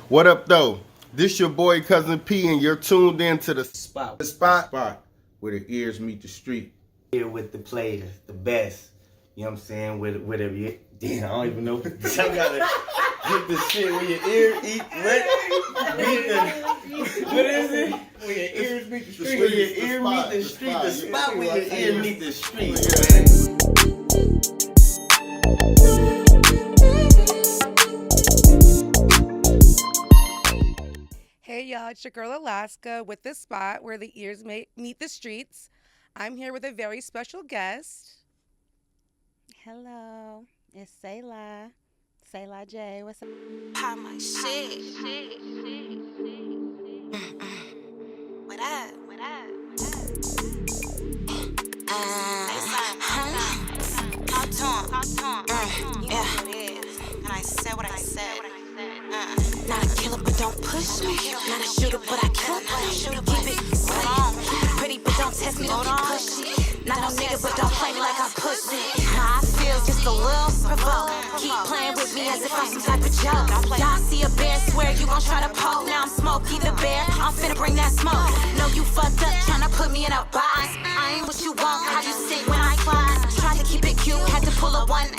What up, though? This your boy Cuzin P, and you're tuned in to the Spot. spot where the ears meet the street. Here with the players, the best. You know what I'm saying? Whatever you. Damn, I don't even know. I gotta get the shit where your ear eat. What is it? Where your ears meet the street. Where your ear meet the street. The spot where your ear meet the street. Hey y'all, it's your girl Alaska with this spot where the ears meet the streets. I'm here with a very special guest. Hello, it's Selahjai. What's up? Pop my shit. What up? What up? Talk to him. You know what it is. And I said what I said. Not a killer, but don't push me. Not a shooter, but I kill. Keep it strong. Pretty, but don't test me. Don't get pushy. Not no nigga, but don't play me like I'm pussy. How I feel, just a little provoked. Keep playing with me as if I'm some type of joke. Y'all see a bear, swear you gon' try to poke. Now I'm Smokey the bear, I'm finna bring that smoke. Know you fucked up, tryna put me in a box. I ain't what you want, how you sit when I fly. Tried to keep it cute, had to pull a 1-8.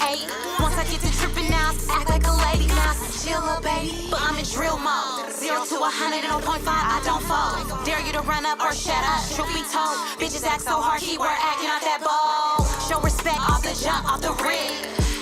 Once I get to tripping now, act like a lady. Now chill, little baby, but I'm in drill mode. 0 to 100 and 0.5, I don't fold. Dare you to run up or shut up, truth be told. Bitches act so hard, keyword acting out that bold. Show respect off the jump, off the rig.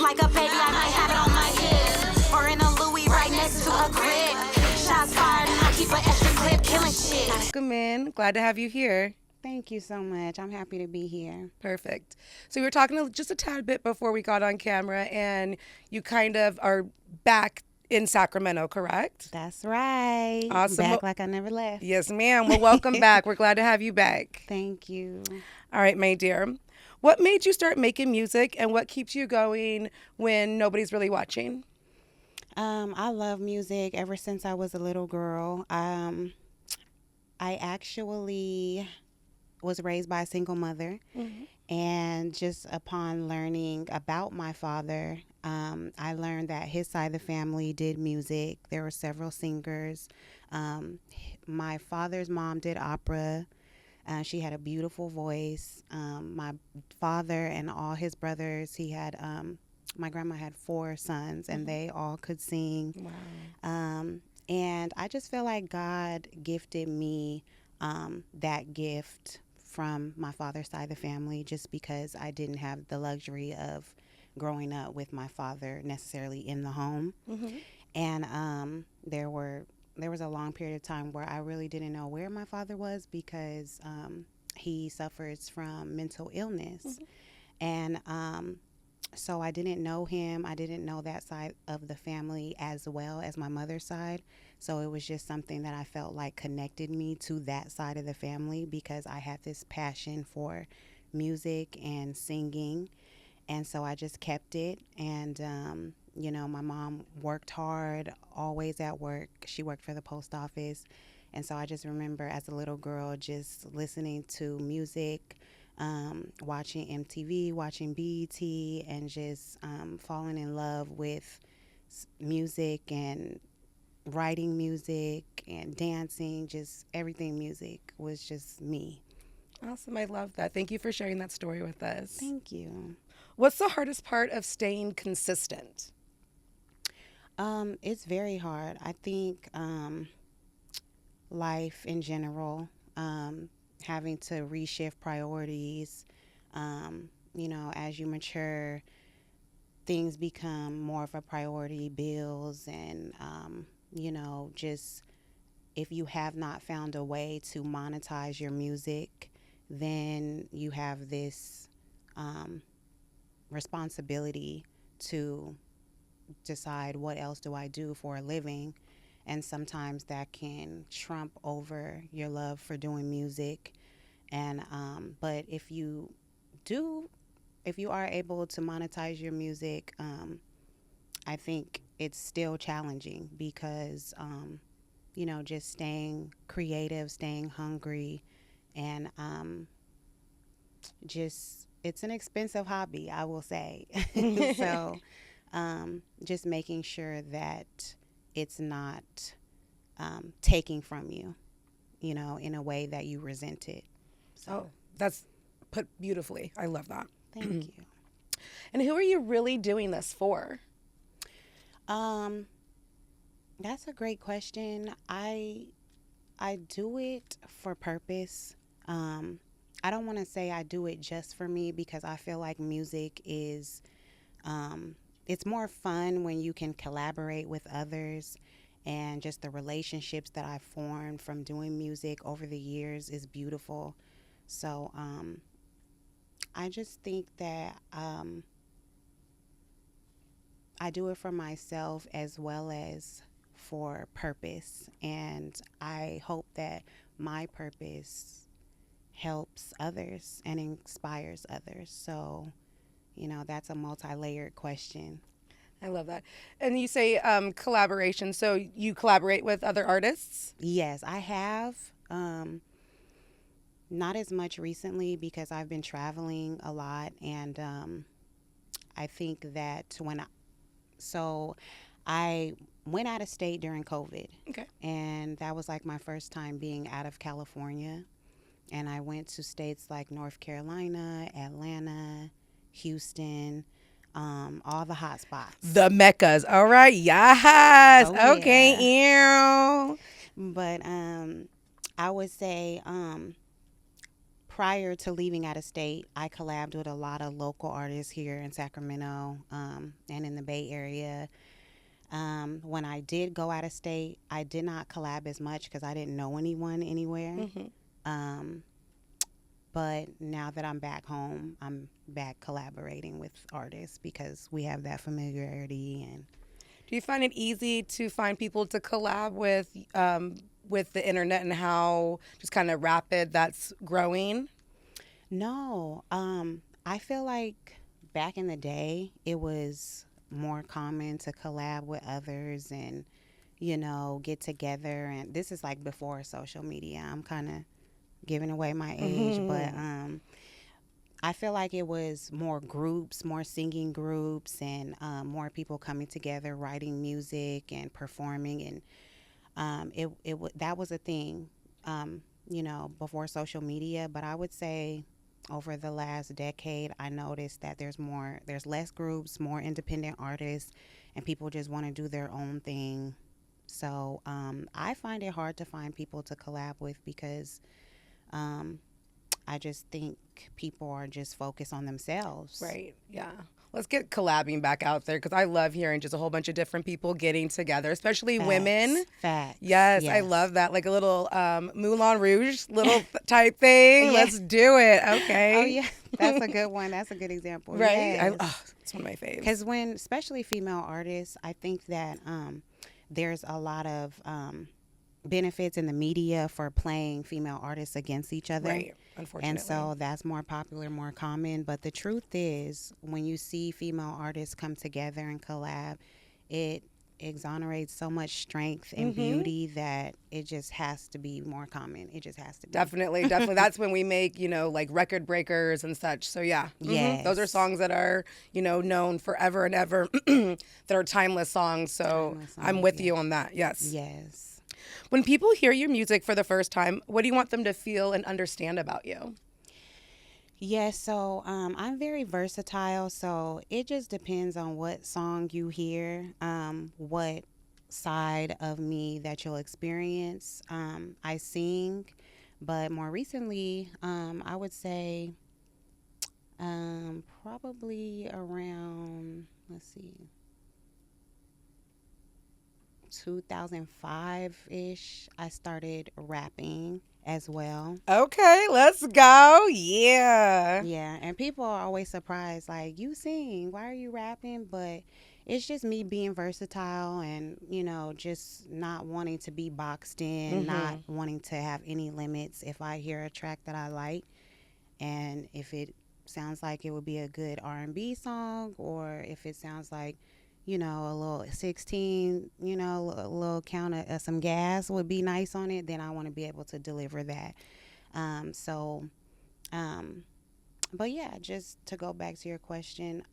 Like a baby, I might have it on my hip. Or in a Louis right next to a grip. Shots fired and I keep an extra clip, killing shit. Welcome in. Glad to have you here. Thank you so much. I'm happy to be here. Perfect. So we were talking just a tad bit before we got on camera, and you kind of are back in Sacramento, correct? That's right. Awesome. Back like I never left. Yes, ma'am. Well, welcome back. We're glad to have you back. Thank you. All right, my dear. What made you start making music, and what keeps you going when nobody's really watching? I love music ever since I was a little girl. I actually was raised by a single mother, and just upon learning about my father, I learned that his side of the family did music. There were several singers. My father's mom did opera. She had a beautiful voice. My father and all his brothers, my grandma had 4 sons, and they all could sing. Wow. And I just feel like God gifted me that gift from my father's side of the family, just because I didn't have the luxury of growing up with my father necessarily in the home. And there was a long period of time where I really didn't know where my father was, because he suffers from mental illness. And so I didn't know him. I didn't know that side of the family as well as my mother's side. So it was just something that I felt like connected me to that side of the family, because I had this passion for music and singing. And so I just kept it. And, my mom worked hard, always at work. She worked for the post office. And so I just remember as a little girl just listening to music, watching MTV, watching BET, and just falling in love with music and writing music and dancing. Just everything music was just me. Awesome. I love that. Thank you for sharing that story with us. Thank you. What's the hardest part of staying consistent? It's very hard. I think life in general, having to reshift priorities, as you mature, things become more of a priority, bills, and, just if you have not found a way to monetize your music, then you have this responsibility to decide, what else do I do for a living? And sometimes that can trump over your love for doing music. And but if you are able to monetize your music, I think it's still challenging, because just staying creative, staying hungry, and it's an expensive hobby, I will say. So just making sure that it's not taking from you, in a way that you resent it. So, Oh, that's put beautifully. I love that. thank you. And who are you really doing this for? That's a great question. I do it for purpose. I don't want to say I do it just for me, because I feel like music is it's more fun when you can collaborate with others, and just the relationships that I've formed from doing music over the years is beautiful. So I just think that I do it for myself as well as for purpose, and I hope that my purpose helps others and inspires others. So, that's a multi-layered question. I love that. And you say collaboration. So you collaborate with other artists? Yes, I have. Not as much recently because I've been traveling a lot, and I think that I went out of state during COVID. Okay. And that was like my first time being out of California. And I went to states like North Carolina, Atlanta, Houston, all the hot spots. The Meccas. All right. Yes. Oh, Okay. Ew. But I would say prior to leaving out of state, I collabed with a lot of local artists here in Sacramento and in the Bay Area. When I did go out of state, I did not collab as much because I didn't know anyone anywhere. But now that I'm back home, I'm back collaborating with artists because we have that familiarity. And Do you find it easy to find people to collab with the internet and how just kind of rapid that's growing? no, I feel like back in the day, it was more common to collab with others and, get together. And this is like before social media. I'm kind of giving away my age, but I feel like it was more groups, more singing groups, and more people coming together, writing music and performing, and that was a thing, before social media. But I would say over the last decade, I noticed that there's less groups, more independent artists, and people just want to do their own thing. So I find it hard to find people to collab with because I just think people are just focused on themselves. Right. Yeah. Let's get collabing back out there because I love hearing just a whole bunch of different people getting together, especially women. Facts. Yes, I love that. Like a little Moulin Rouge little type thing. Yeah. Let's do it. Okay. Oh, yeah. That's a good one. That's a good example. Right. Yes. It's one of my faves. Because especially female artists, I think that there's a lot of benefits in the media for playing female artists against each other. Right, unfortunately. And so that's more popular, more common. But the truth is, when you see female artists come together and collab, it exonerates so much strength and beauty that it just has to be more common. It just has to be. Definitely. That's when we make, like record breakers and such. So yeah. Yes. Those are songs that are, known forever and ever, that are timeless songs. So I'm with you on that. Yes. Yes. When people hear your music for the first time, what do you want them to feel and understand about you? Yes, so I'm very versatile, so it just depends on what song you hear, what side of me that you'll experience. I sing, but more recently, I would say probably around, 2005-ish, I started rapping as well. Okay, let's go. Yeah. Yeah, and people are always surprised, like, you sing, why are you rapping? But it's just me being versatile and, just not wanting to be boxed in, not wanting to have any limits. If I hear a track that I like, and if it sounds like it would be a good R&B song, or if it sounds like, a little 16, a little count of some gas would be nice on it, then I want to be able to deliver that. But yeah, just to go back to your question,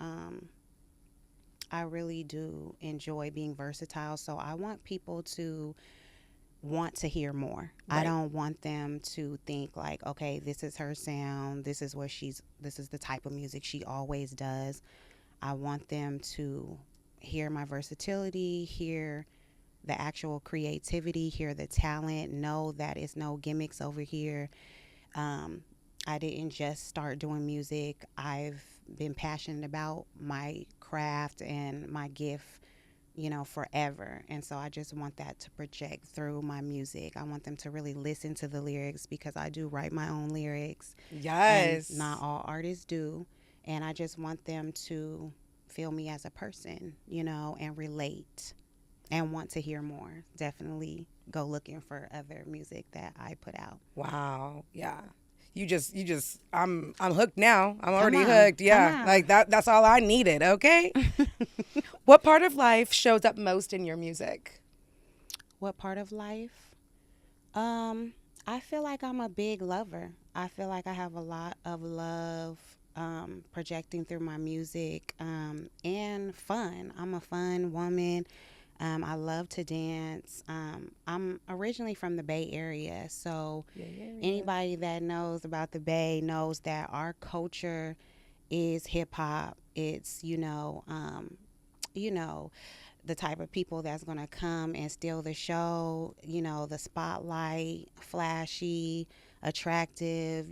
I really do enjoy being versatile. So I want people to want to hear more. Right. I don't want them to think like, okay, this is her sound. This is the type of music she always does. I want them to hear my versatility, hear the actual creativity, hear the talent, know that it's no gimmicks over here. I didn't just start doing music. I've been passionate about my craft and my gift, forever. And so I just want that to project through my music. I want them to really listen to the lyrics because I do write my own lyrics. Yes. And not all artists do. And I just want them to feel me as a person, and relate and want to hear more. Definitely go looking for other music that I put out. Wow. Yeah. You just I'm hooked now. I'm already on. hooked. Yeah. Come on. Like that's all I needed, okay? What part of life shows up most in your music? What part of life? I feel like I'm a big lover. I feel like I have a lot of love projecting through my music and fun. I'm a fun woman. I love to dance. I'm originally from the Bay Area, so anybody that knows about the Bay knows that our culture is hip hop. It's the type of people that's gonna come and steal the show. The spotlight, flashy, attractive.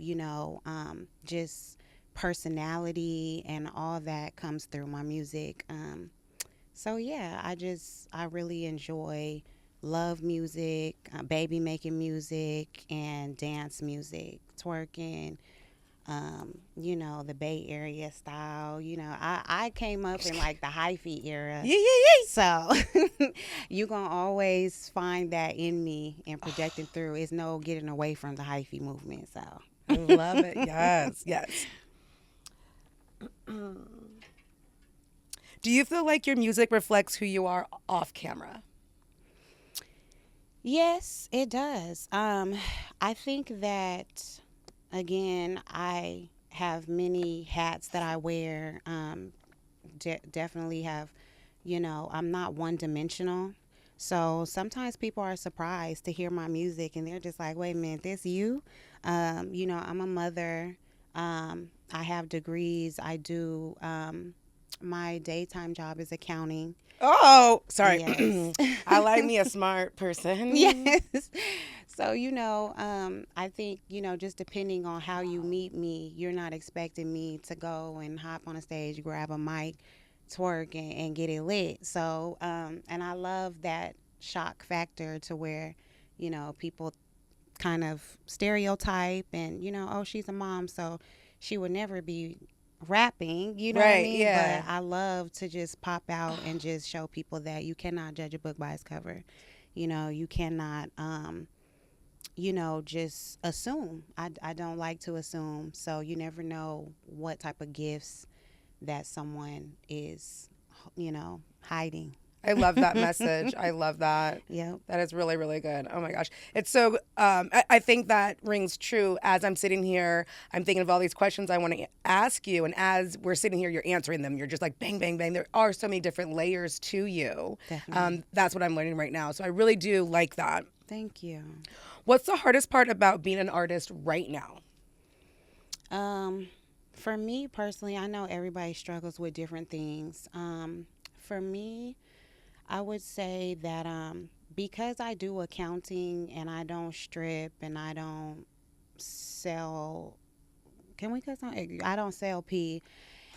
Just personality and all that comes through my music. So yeah, I really enjoy love music, baby making music, and dance music, twerking. The Bay Area style. I came up in like the hyphy era. Yeah. So you're going to always find that in me and projecting through. It's no getting away from the hyphy movement. So I love it. Yes. Do you feel like your music reflects who you are off camera? yes, it does. I think that, again, I have many hats that I wear. Definitely have, I'm not one dimensional. So sometimes people are surprised to hear my music and they're just like, wait a minute, this you? I'm a mother. I have degrees. I do, my daytime job is accounting. Oh, sorry. Yes. I like me a smart person. Yes. So, I think, just depending on how you meet me, you're not expecting me to go and hop on a stage, grab a mic, twerk, and get it lit. So, and I love that shock factor to where, people kind of stereotype and, oh, she's a mom, so she would never be rapping, what I Right, mean? yeah. But I love to just pop out and just show people that you cannot judge a book by its cover. You cannot, just assume. I don't like to assume. So you never know what type of gifts that someone is, hiding. I love that message. I love that. Yep. That is really, really good. Oh my gosh. It's so, I think that rings true as I'm sitting here. I'm thinking of all these questions I want to ask you. And as we're sitting here, you're answering them. You're just like, bang, bang, bang. There are so many different layers to you. Definitely. That's what I'm learning right now. So I really do like that. Thank you. What's the hardest part about being an artist right now? For me personally, I know everybody struggles with different things. For me, I would say that because I do accounting and I don't strip and I don't sell, can we cuss on? I don't sell pee,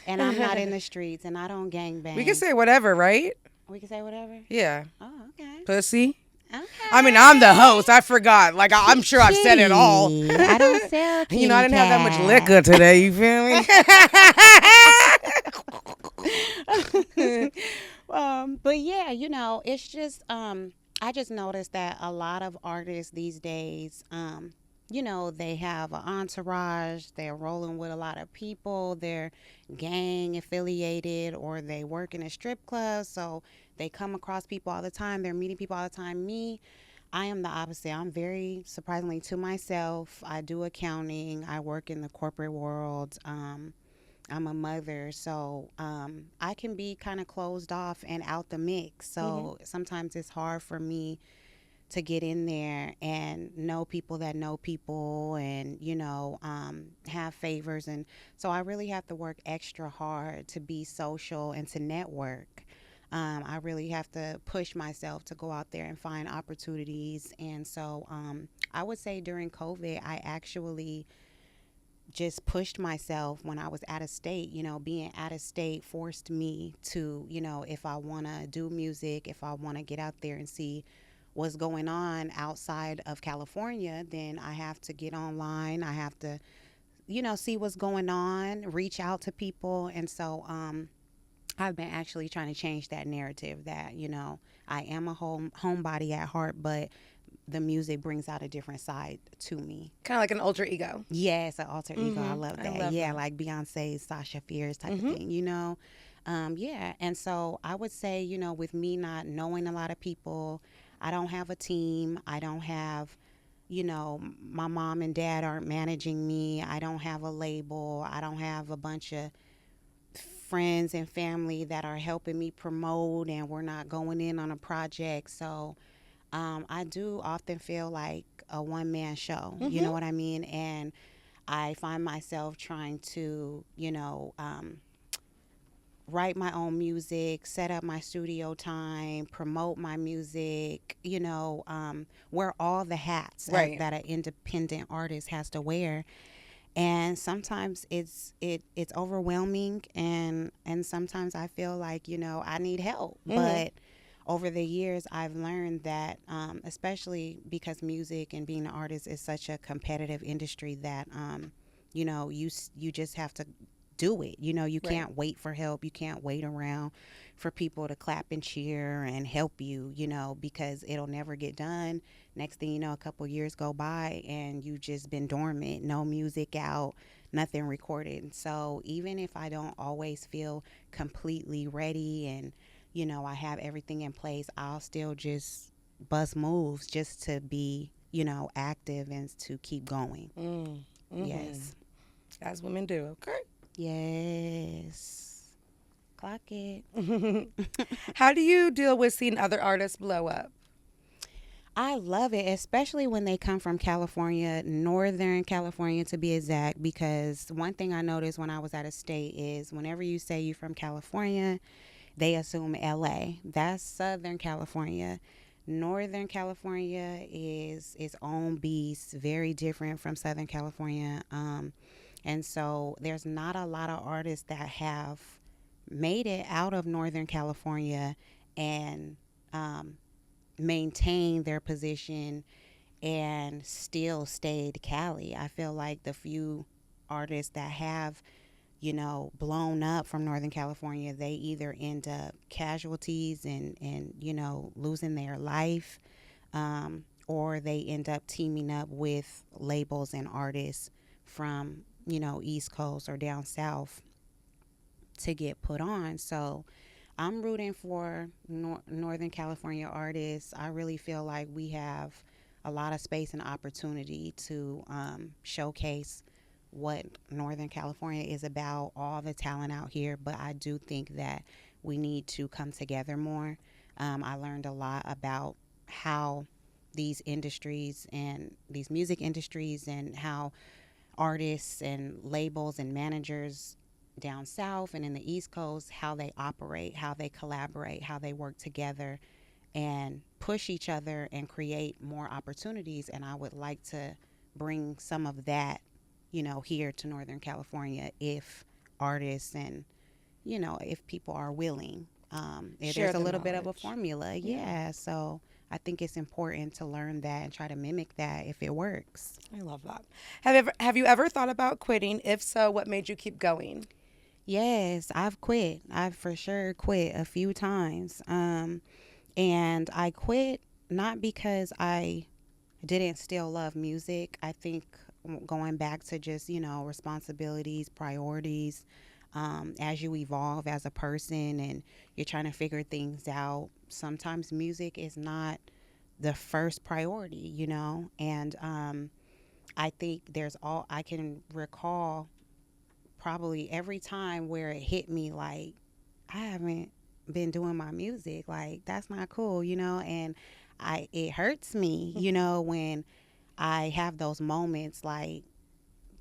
and I'm not in the streets and I don't gangbang. We can say whatever, right? We can say whatever. Yeah. Oh, okay. Pussy. Okay. I mean, I'm the host. I forgot. Like, I'm sure I've said it all. I don't sell I didn't have that much kitty liquor today. You feel me? But yeah, it's just I just noticed that a lot of artists these days, they have an entourage, they're rolling with a lot of people, they're gang affiliated, or they work in a strip club, so they come across people all the time, they're meeting people all the time. Me, I am the opposite. I'm very surprisingly to myself. I do accounting, I work in the corporate world. I'm a mother, so I can be kind of closed off and out the mix. So sometimes it's hard for me to get in there and know people that know people, and have favors. And so I really have to work extra hard to be social and to network. I really have to push myself to go out there and find opportunities. And so I would say during COVID, I actually just pushed myself when I was out of state. Being out of state forced me to, if I want to do music, if I want to get out there and see what's going on outside of California, then I have to get online. I have to, see what's going on, reach out to people. And so I've been actually trying to change that narrative that, I am a homebody at heart, but the music brings out a different side to me. Kind of like an alter ego. Yes, an alter ego. I love that. That. Like Beyonce's Sasha Fierce type of thing, Yeah. And so I would say, with me not knowing a lot of people, I don't have a team. I don't have, my mom and dad aren't managing me. I don't have a label. I don't have a bunch of friends and family that are helping me promote, and we're not going in on a project. So I do often feel like a one-man show, you know what I mean? And I find myself trying to, write my own music, set up my studio time, promote my music, wear all the hats that an independent artist has to wear. And sometimes it's overwhelming, and sometimes I feel like, I need help. But over the years, I've learned that, especially because music and being an artist is such a competitive industry, that, you just have to do it. You can't wait for help. You can't wait around for people to clap and cheer and help you, because it'll never get done. Next thing you know, a couple years go by and you just been dormant, no music out, nothing recorded. So even if I don't always feel completely ready and, I have everything in place, I'll still just bust moves just to be, active and to keep going. Yes. As women do. Okay. Yes. Clock it. How do you deal with seeing other artists blow up? I love it, especially when they come from California, Northern California to be exact, because one thing I noticed when I was out of state is whenever you say you're from California, they assume LA. That's Southern California. Northern California is its own beast, very different from Southern California. And so there's not a lot of artists that have made it out of Northern California and maintained their position and still stayed Cali. I feel like the few artists that have, blown up from Northern California, they either end up casualties and losing their life, or they end up teaming up with labels and artists from, East Coast or down south to get put on. So I'm rooting for Northern California artists. I really feel like we have a lot of space and opportunity to showcase what Northern California is about, all the talent out here. But I do think that we need to come together more. I learned a lot about how these industries and these music industries and how artists and labels and managers down south and in the East Coast, how they operate, how they collaborate, how they work together and push each other and create more opportunities. And I would like to bring some of that, here to Northern California if artists and, if people are willing. There's a little bit of a formula. Yeah. So I think it's important to learn that and try to mimic that if it works. I love that. Have you ever thought about quitting? If so, what made you keep going? Yes, I've quit. I've for sure quit a few times. And I quit not because I didn't still love music. I think going back to just, responsibilities, priorities, as you evolve as a person and you're trying to figure things out, sometimes music is not the first priority, and I think I can recall probably every time where it hit me like, I haven't been doing my music, like that's not cool, and it hurts me, you know, when I have those moments, like,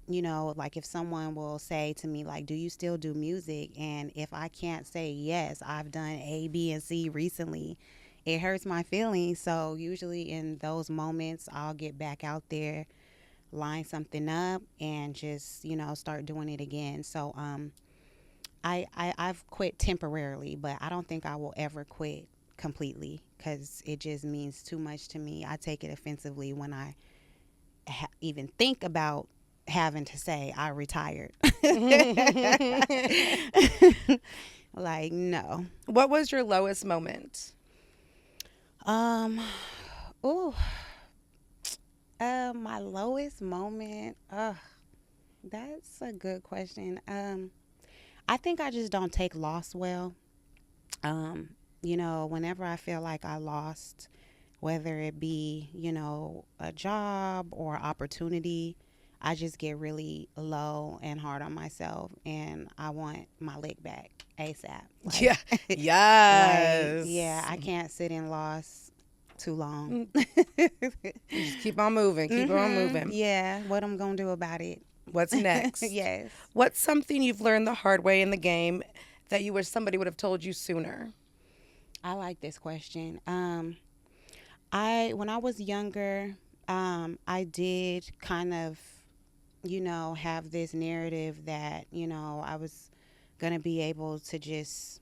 you know, like if someone will say to me, like, do you still do music? And if I can't say yes, I've done A, B, and C recently, it hurts my feelings. So usually in those moments, I'll get back out there, line something up, and just, you know, start doing it again. So I've quit temporarily, but I don't think I will ever quit completely, because it just means too much to me. I take it offensively when I even think about having to say I retired. Like, no. What was your lowest moment? Oh, my lowest moment. That's a good question. I think I just don't take loss well. You know, whenever I feel like I lost, whether it be, you know, a job or opportunity, I just get really low and hard on myself, and I want my lick back ASAP. Like, Yeah. Yes. like, yeah, I can't sit in loss too long. Just keep on moving. Keep on moving. Yeah, what I'm going to do about it. What's next? Yes. What's something you've learned the hard way in the game that you wish somebody would have told you sooner? I like this question. When I was younger, I did kind of, you know, have this narrative that, you know, I was gonna be able to just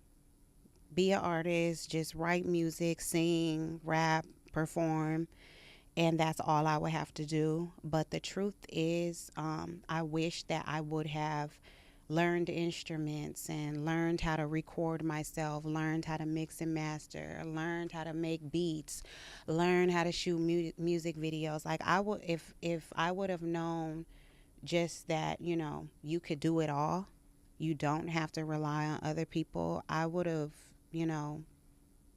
be an artist, just write music, sing, rap, perform, and that's all I would have to do. But the truth is, I wish that I would have learned instruments and learned how to record myself, learned how to mix and master, learned how to make beats, learned how to shoot music videos. Like, I would, if I would have known just that, you know, you could do it all, you don't have to rely on other people, I would have, you know,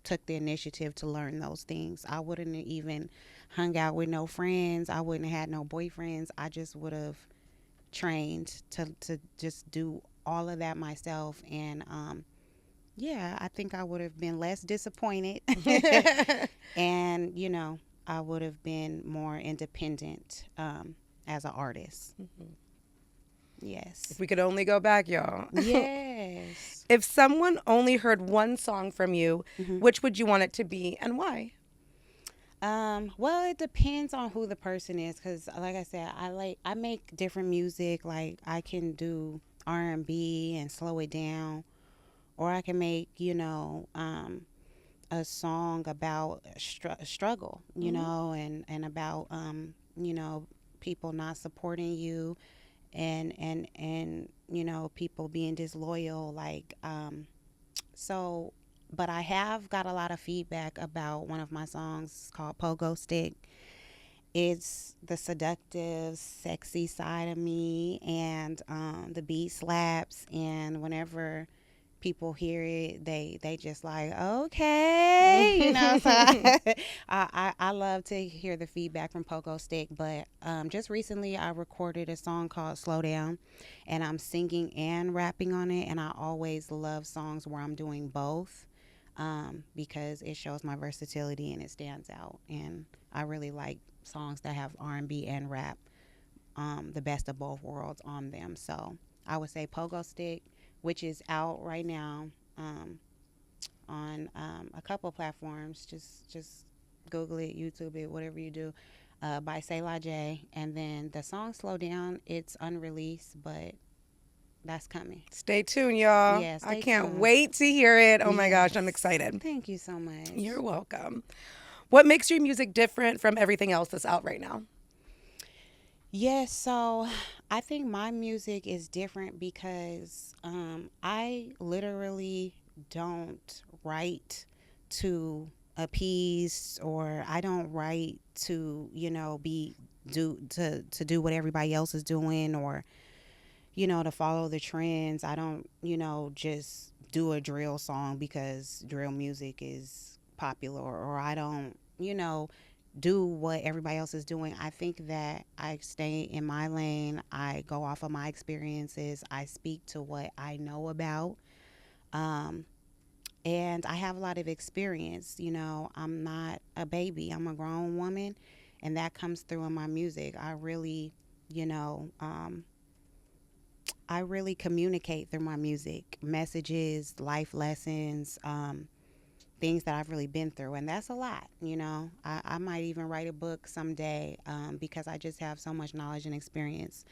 took the initiative to learn those things. I wouldn't have even hung out with no friends. I wouldn't have had no boyfriends. I just would have trained to just do all of that myself. And yeah, I think I would have been less disappointed. And, you know, I would have been more independent as an artist. Yes. If we could only go back, y'all. Yes. If someone only heard one song from you, which would you want it to be and why? Well, it depends on who the person is, because like I said, I make different music. Like, I can do R&B and slow it down, or I can make, you know, a song about struggle, you know, and about you know, people not supporting you, and you know, people being disloyal, like so. But I have got a lot of feedback about one of my songs called Pogo Stick. It's the seductive, sexy side of me, and the beat slaps. And whenever people hear it, they just like, okay, you know. So I love to hear the feedback from Pogo Stick. But just recently, I recorded a song called Slow Down, and I'm singing and rapping on it. And I always love songs where I'm doing both. Because it shows my versatility and it stands out. And I really like songs that have R&B and rap, the best of both worlds on them. So I would say Pogo Stick, which is out right now on a couple of platforms. Just Google it, YouTube it, whatever you do, by Selahjai. And then the song Slow Down, it's unreleased, but that's coming. Stay tuned, y'all. Yeah, I stay can't tuned. wait to hear it. Oh my Yes. gosh, I'm excited. Thank you so much. You're welcome. What makes your music different from everything else that's out right now? Yes, so I think my music is different because I literally don't write to appease, or I don't write to, you know, do what everybody else is doing, or, you know, to follow the trends. I don't, you know, just do a drill song because drill music is popular, or I don't, you know, do what everybody else is doing. I think that I stay in my lane. I go off of my experiences. I speak to what I know about. And I have a lot of experience. I'm not a baby. I'm a grown woman, and that comes through in my music. You know, um, I really communicate through my music, messages, life lessons, things that I've really been through. And that's a lot. I might even write a book someday because I just have so much knowledge and experience.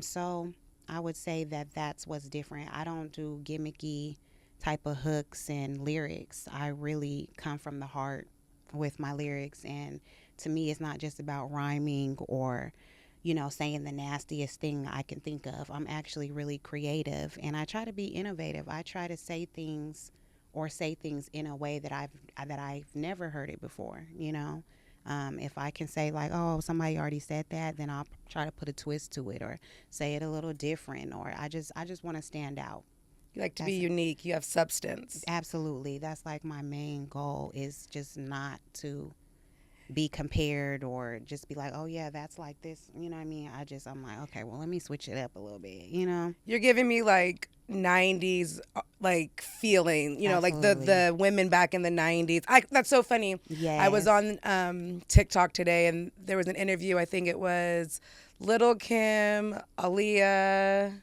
So I would say that that's what's different. I don't do gimmicky type of hooks and lyrics. I really come from the heart with my lyrics. And to me, it's not just about rhyming or saying the nastiest thing I can think of. I'm actually really creative, and I try to be innovative. I try to say things in a way that I've never heard it before. If I can say like, oh, somebody already said that, then I'll try to put a twist to it or say it a little different. Or I just want to stand out. You like to be unique. You have substance. Absolutely. That's like my main goal, is just not to be compared or just be like, oh yeah, that's like this. You know what I mean? I'm like, okay, well, let me switch it up a little bit. You're giving me like 90s like feeling, like Absolutely. the women back in the 90s. That's so funny. Yes. I was on TikTok today, and there was an interview. I think it was Little Kim, Aaliyah.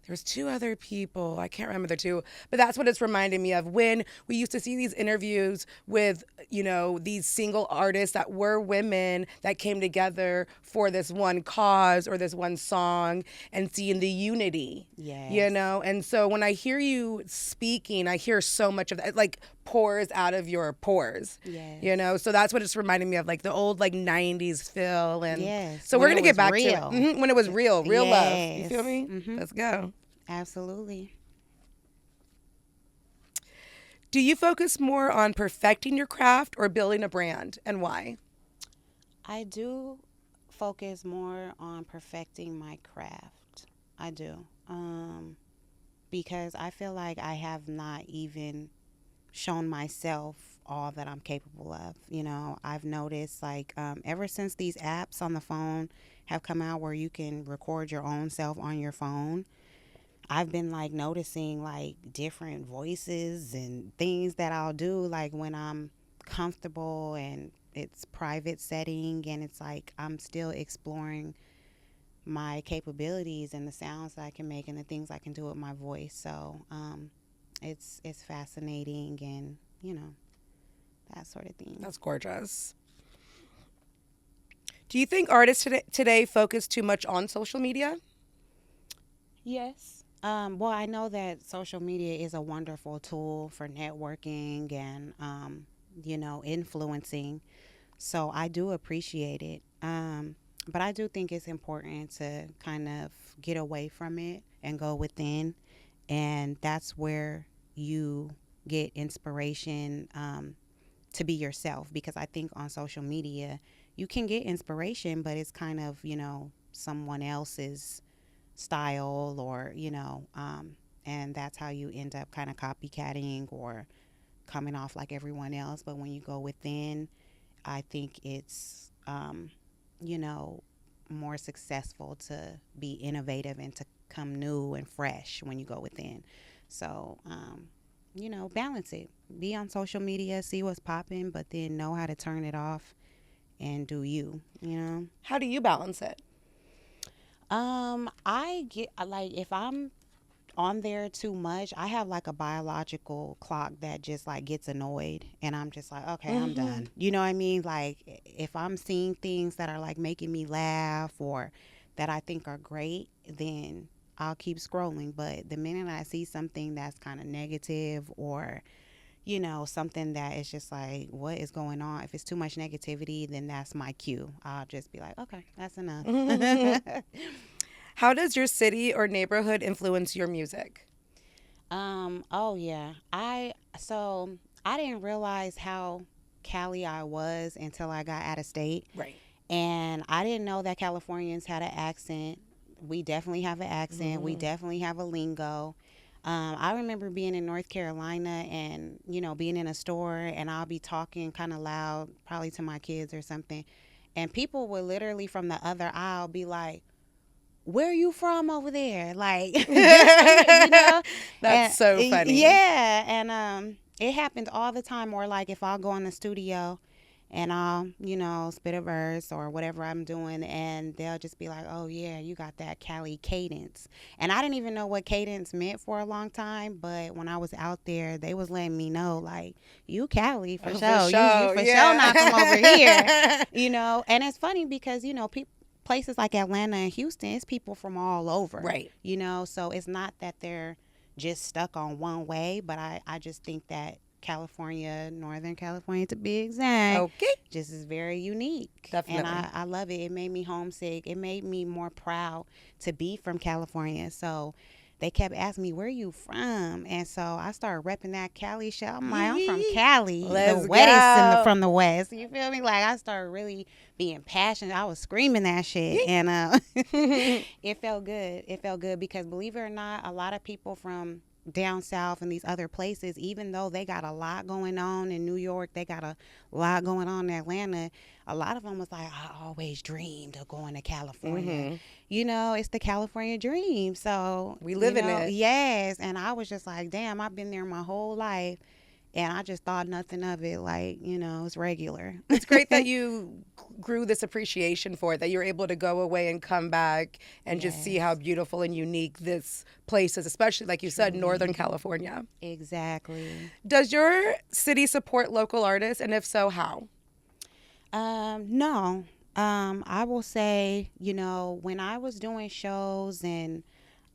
There was two other people. I can't remember the two, but that's what it's reminding me of, when we used to see these interviews with, these single artists that were women that came together for this one cause or this one song, and seeing the unity. Yes. And so when I hear you speaking, I hear so much of that, like pours out of your pores. Yes. So that's what it's reminding me of, like the old like 90s feel. And Yes. so When we're going it to get was back real. to it. When it was real love. You Yes. feel me? Mhm. Let's go. Absolutely. Do you focus more on perfecting your craft or building a brand, and why? I do focus more on perfecting my craft. I do. Because I feel like I have not even shown myself all that I'm capable of. I've noticed like ever since these apps on the phone have come out where you can record your own self on your phone, I've been like noticing like different voices and things that I'll do like when I'm comfortable and it's private setting, and it's like I'm still exploring my capabilities and the sounds that I can make and the things I can do with my voice. So it's fascinating, and that sort of thing. That's gorgeous. Do you think artists today focus too much on social media? Yes. Well, I know that social media is a wonderful tool for networking and, influencing. So I do appreciate it. But I do think it's important to kind of get away from it and go within. And that's where you get inspiration to be yourself. Because I think on social media, you can get inspiration, but it's kind of, someone else's style or and that's how you end up kind of copycatting or coming off like everyone else. But when you go within, I think it's more successful to be innovative and to come new and fresh when you go within. So balance it. Be on social media, see what's popping, but then know how to turn it off and do you. How do you balance it? I get like, if I'm on there too much, I have like a biological clock that just like gets annoyed, and I'm just like, okay, I'm done. You know what I mean? Like if I'm seeing things that are like making me laugh or that I think are great, then I'll keep scrolling. But the minute I see something that's kind of negative or something that is just like, what is going on? If it's too much negativity, then that's my cue. I'll just be like, okay, that's enough. How does your city or neighborhood influence your music? Oh yeah. I didn't realize how Cali I was until I got out of state. Right. And I didn't know that Californians had an accent. We definitely have an accent. Mm-hmm. We definitely have a lingo. I remember being in North Carolina and, being in a store, and I'll be talking kind of loud, probably to my kids or something. And people would literally from the other aisle be like, where are you from over there? Like, That's so funny. Yeah. And It happens all the time. Or like if I'll go in the studio and I'll, spit a verse or whatever I'm doing, and they'll just be like, oh, yeah, you got that Cali cadence. And I didn't even know what cadence meant for a long time, but when I was out there, they was letting me know, like, you Cali for sure. You for sure not come over here, And it's funny because, places like Atlanta and Houston, it's people from all over. Right. So it's not that they're just stuck on one way, but I just think that California, Northern California to be exact, Okay. just is very unique. Definitely. And I love it. It made me homesick. It made me more proud to be from California. So they kept asking me, where are you from? And so I started repping that Cali shit. I'm like, I'm from Cali, Let's the wettest go. from the West. You feel me? Like I started really being passionate. I was screaming that shit. And it felt good. It felt good because believe it or not, a lot of people from down south and these other places, even though they got a lot going on in New York, they got a lot going on in Atlanta, a lot of them was like, I always dreamed of going to California. It's the California dream. So we live in it. Yes. And I was just like, damn, I've been there my whole life. And I just thought nothing of it, like, it's regular. It's great that you grew this appreciation for it, that you're able to go away and come back and just see how beautiful and unique this place is, especially, like you said, Northern California. Exactly. Does your city support local artists? And if so, how? No. I will say, when I was doing shows and,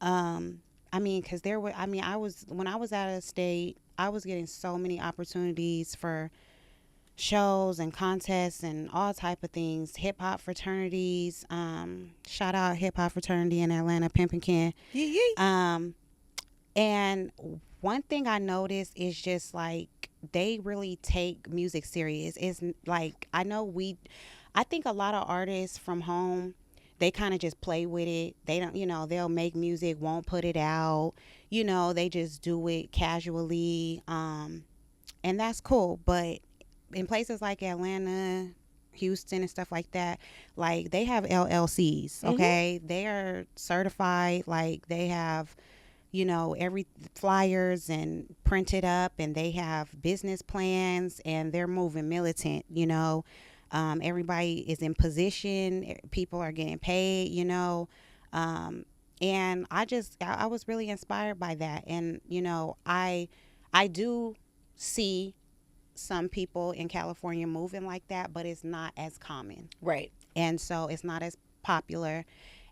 because when I was out of state, I was getting so many opportunities for shows and contests and all type of things. Hip hop fraternities. Shout out hip hop fraternity in Atlanta, Pimpin' Ken. And one thing I noticed is just like they really take music serious. It's like I think a lot of artists from home, they kind of just play with it. They don't, they'll make music, won't put it out. They just do it casually. And that's cool. But in places like Atlanta, Houston and stuff like that, like they have LLCs, okay? They are certified, like they have, every flyers and printed up, and they have business plans, and they're moving militant, everybody is in position, people are getting paid, and I was really inspired by that. And, I do see some people in California moving like that, but it's not as common. Right. And so it's not as popular.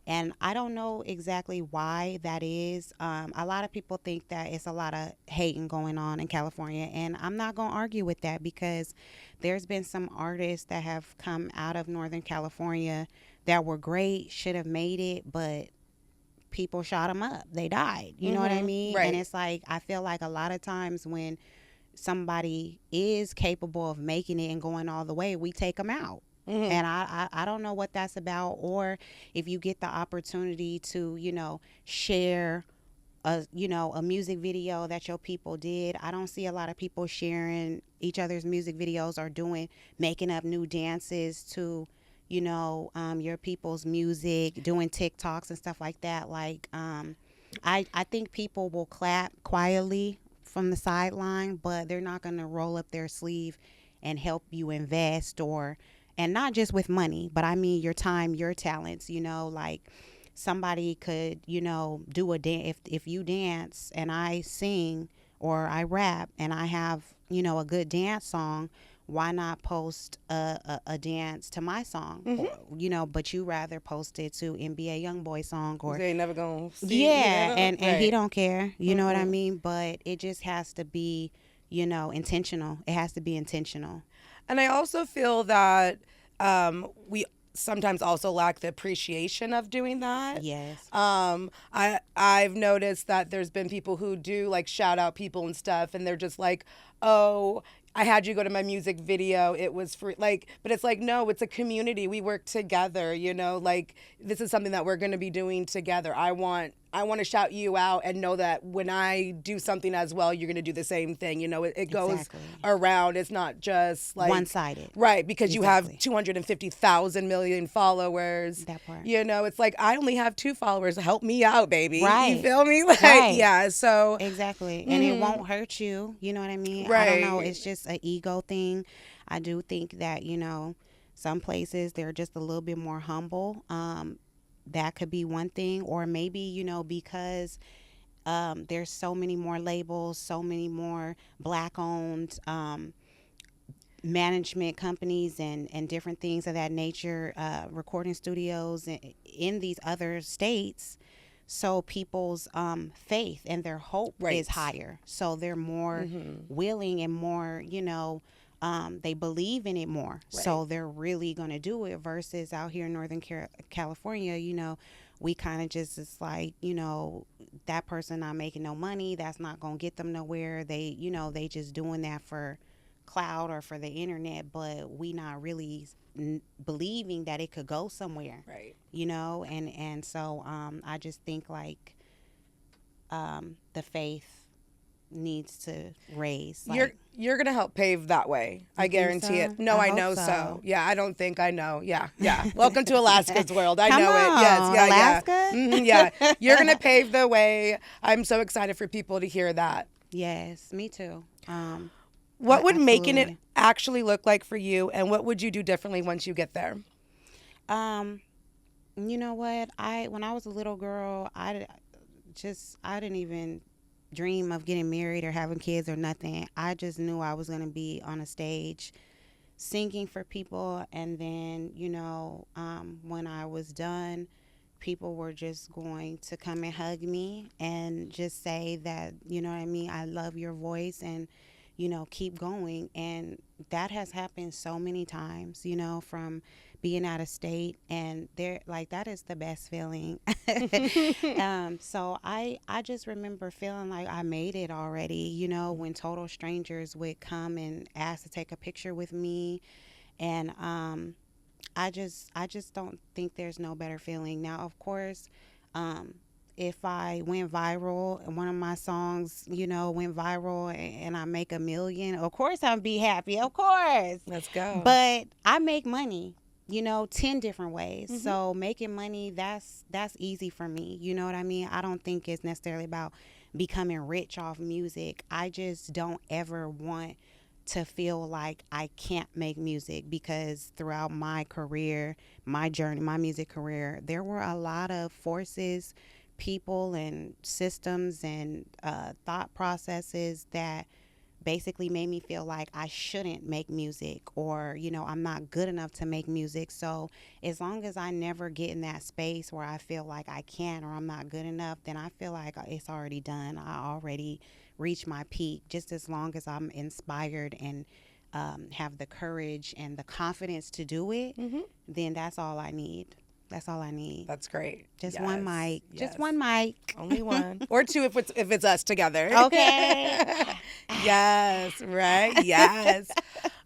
And I don't know exactly why that is. A lot of people think that it's a lot of hating going on in California. And I'm not going to argue with that because there's been some artists that have come out of Northern California that were great, should have made it, but people shot them up. They died. You know what I mean? Right. And it's like, I feel like a lot of times when somebody is capable of making it and going all the way, we take them out. And I don't know what that's about, or if you get the opportunity to, share a music video that your people did. I don't see a lot of people sharing each other's music videos or making up new dances to, your people's music, doing TikToks and stuff like that. Like, I think people will clap quietly from the sideline, but they're not going to roll up their sleeve and help you invest and not just with money, but I mean your time, your talents, like somebody could, do a dance. If you dance and I sing or I rap and I have, a good dance song, why not post a dance to my song? Or, but you rather post it to NBA Youngboy song or they ain't never gonna see. And he don't care. You know what I mean? But it just has to be, intentional. It has to be intentional. And I also feel that we sometimes also lack the appreciation of doing that. Yes. I've noticed that there's been people who do like shout out people and stuff, and they're just like, oh, I had you go to my music video. It was free. Like, but it's like, no, it's a community. We work together, like this is something that we're going to be doing together. I want I want to shout you out and know that when I do something as well, you're going to do the same thing. You know, it goes Exactly. around. It's not just like One-sided. Right, because you have Exactly. 250,000 million followers. That part. You know, it's like, I only have 2 followers. Help me out, baby. Right. You feel me? Like, Right. yeah, so. Exactly. And it won't hurt you. You know what I mean? I don't know. Right. It's just an ego thing. I do think that, you know, some places they're just a little bit more humble. That could be one thing. Or maybe, you know, because there's so many more labels, so many more Black-owned management companies and different things of that nature, recording studios in these other states. So people's faith and their hope Right. is higher. So they're more willing and more, you know, they believe in it more. Right. So they're really going to do it versus out here in Northern California, you know, we kind of just, it's like, you know, that person not making no money. That's not going to get them nowhere. They, you know, they just doing that for cloud or for the internet, but we not really believing that it could go somewhere. Right. You know, and so I just think like the faith needs to raise. Like, You're gonna help pave that way. I think guarantee so? it. No, I I hope know so. so. Yeah, I don't think I know. Yeah. Welcome to Alaska's world. I Come know on, it. Yes. Yeah. Alaska? Yeah. Yeah. You're gonna pave the way. I'm so excited for people to hear that. yes, me too. What would making it absolutely. actually look like for you, and what would you do differently once you get there? You know what? When I was a little girl, I didn't even dream of getting married or having kids or nothing. I just knew I was going to be on a stage singing for people, and then, you know, when I was done, people were just going to come and hug me and just say that, you know what I mean, I love your voice and, you know, keep going. And that has happened so many times, you know, from being out of state, and there, like, that is the best feeling. So I just remember feeling like I made it already, you know, when total strangers would come and ask to take a picture with me. And I just don't think there's no better feeling. Now, of course, if I went viral and one of my songs, you know, went viral and I make $1 million, of course I'd be happy. Of course. Let's go. But I make money, you know, 10 different ways. So making money, that's easy for me. You know what I mean? I don't think it's necessarily about becoming rich off music. I just don't ever want to feel like I can't make music, because throughout my career, my journey, my music career, there were a lot of forces, people and systems and thought processes that basically made me feel like I shouldn't make music, or, you know, I'm not good enough to make music. So as long as I never get in that space where I feel like I can't or I'm not good enough, then I feel like it's already done. I already reached my peak. Just as long as I'm inspired and have the courage and the confidence to do it, then that's all I need. That's all I need. That's great. Just Yes. one mic. Yes. Just one mic. Only one. Or 2 if it's us together. Okay. Yes, right? Yes.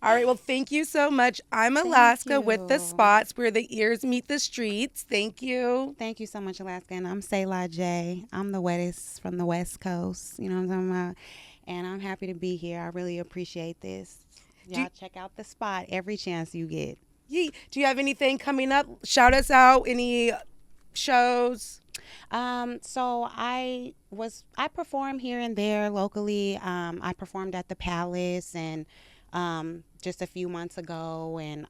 All right, well, thank you so much. I'm Alaska with the you. spots where the ears meet the streets. Thank you. Thank you so much, Alaska. And I'm Selahjai. I'm the wettest from the West Coast. You know what I'm talking about? And I'm happy to be here. I really appreciate this. Y'all check out the spot every chance you get. Yee. Do you have anything coming up? Shout us out. Any shows? So I perform here and there locally. I performed at the Palace and just a few months ago, and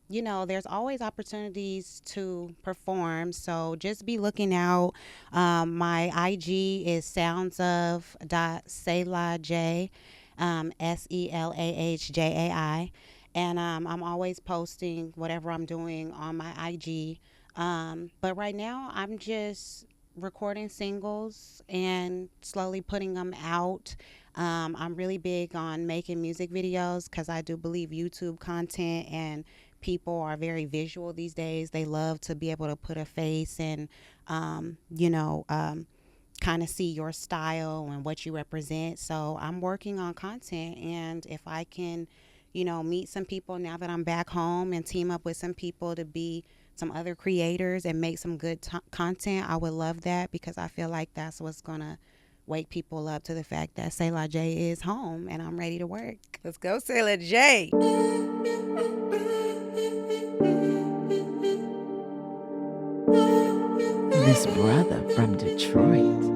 you know, there's always opportunities to perform, so just be looking out. My IG is soundsof.selahjai, SELAHJAI. And I'm always posting whatever I'm doing on my IG. But right now, I'm just recording singles and slowly putting them out. I'm really big on making music videos, because I do believe YouTube content and people are very visual these days. They love to be able to put a face and, you know, kind of see your style and what you represent. So I'm working on content, and if I can meet some people now that I'm back home and team up with some people to be some other creators and make some good content. I would love that because I feel like that's what's going to wake people up to the fact that Selahjai is home and I'm ready to work. Let's go, Selahjai. This brother from Detroit.